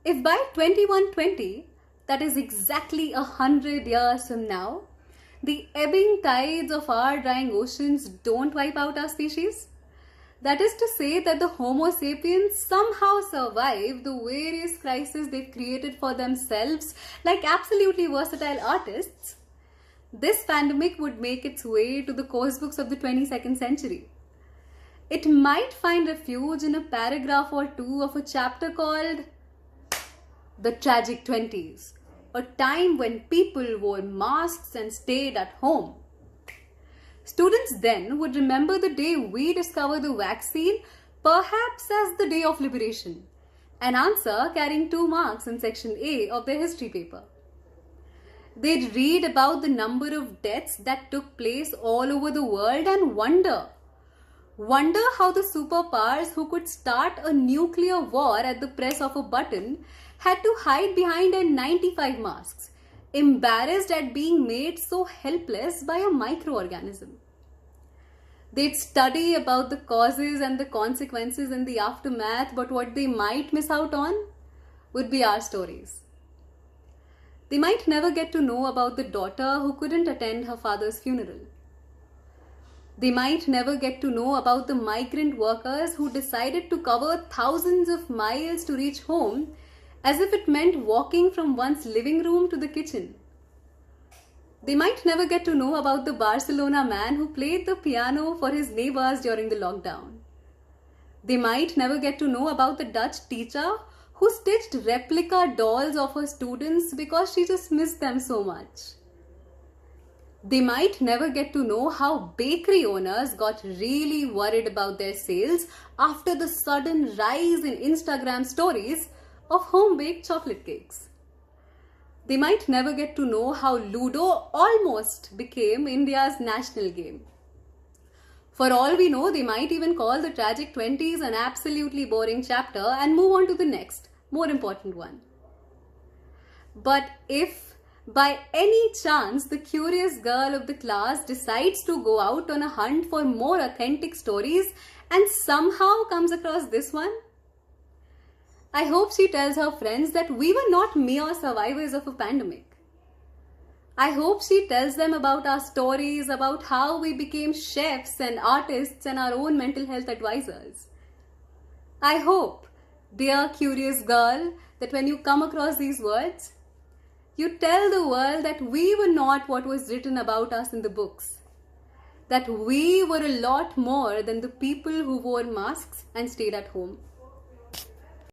If by 2120, that is exactly 100 years from now, the ebbing tides of our drying oceans don't wipe out our species, that is to say that the Homo sapiens somehow survive the various crises they've created for themselves like absolutely versatile artists, this pandemic would make its way to the course books of the 22nd century. It might find refuge in a paragraph or two of a chapter called The Tragic 20s, a time when people wore masks and stayed at home. Students then would remember the day we discovered the vaccine, perhaps as the day of liberation, an answer carrying 2 marks in section A of their history paper. They'd read about the number of deaths that took place all over the world and wonder how the superpowers who could start a nuclear war at the press of a button had to hide behind N95 masks, embarrassed at being made so helpless by a microorganism. They'd study about the causes and the consequences in the aftermath, but what they might miss out on would be our stories. They might never get to know about the daughter who couldn't attend her father's funeral. They might never get to know about the migrant workers who decided to cover thousands of miles to reach home as if it meant walking from one's living room to the kitchen. They might never get to know about the Barcelona man who played the piano for his neighbors during the lockdown. They might never get to know about the Dutch teacher who stitched replica dolls of her students because she just missed them so much. They might never get to know how bakery owners got really worried about their sales after the sudden rise in Instagram stories of home-baked chocolate cakes. They might never get to know how Ludo almost became India's national game. For all we know, they might even call the tragic 20s an absolutely boring chapter and move on to the next, more important one. But if by any chance the curious girl of the class decides to go out on a hunt for more authentic stories and somehow comes across this one, I hope she tells her friends that we were not mere survivors of a pandemic. I hope she tells them about our stories, about how we became chefs and artists and our own mental health advisors. I hope, dear curious girl, that when you come across these words, you tell the world that we were not what was written about us in the books, that we were a lot more than the people who wore masks and stayed at home.